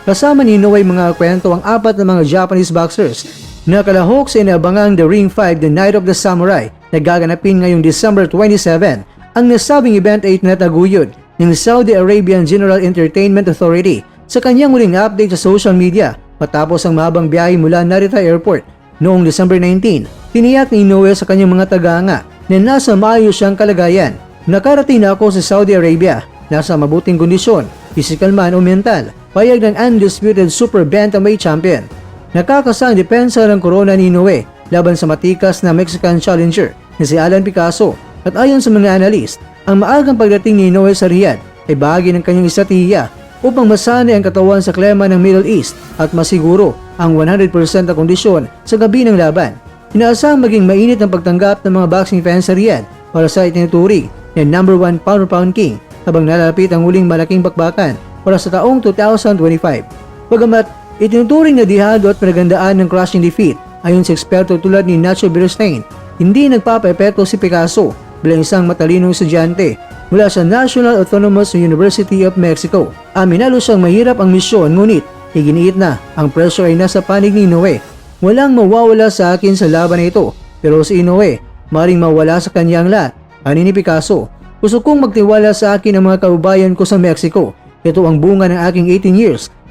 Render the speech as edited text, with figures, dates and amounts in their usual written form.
Kasama ni Inoue mga kwento ang apat na mga Japanese boxers na kalahok sa inaabangang The Ring 5 The Night of the Samurai na gaganapin ngayong December 27. Ang nasabing event ay itinataguyod ng Saudi Arabian General Entertainment Authority sa kanyang muling update sa social media matapos ang mahabang biyahe mula Narita Airport noong December 19. Tiniyak ni Inoue sa kanyang mga tagahanga na nasa maayos siyang kalagayan. Nakarating na ako sa Saudi Arabia, nasa mabuting kondisyon, physical man o mental, payag ng undisputed super bantamweight champion. Nakakasang depensa ng corona ni Inoue laban sa matikas na Mexican challenger na si Alan Picasso at ayon sa mga analyst, ang maagang pagdating ni Inoue sa Riyadh ay bahagi ng kanyang estratehiya upang masanay ang katawan sa klima ng Middle East at masiguro ang 100% na kondisyon sa gabi ng laban. Inaasahang maging mainit ang pagtanggap ng mga boxing fans sa Riyadh para sa itinuturing na number 1 pound-for-pound king habang nalalapit ang huling malaking bakbakan para sa taong 2025. Bagamat itinuturing na dihado at pinagandaan ng crushing defeat ayon sa eksperto tulad ni Nacho Beristain, hindi nagpapaepekto si Picasso bilang isang matalinong estudyante mula sa National Autonomous University of Mexico. Aminado siyang mahirap ang misyon ngunit iginiit na ang pressure ay nasa panig ni Inoue. Walang mawawala sa akin sa laban na ito pero si Inoue maring mawala sa kanyang lahat. Ani ni Picasso, gusto kong magtiwala sa akin ang mga kaubayan ko sa Mexico. Ito ang bunga ng aking 18 years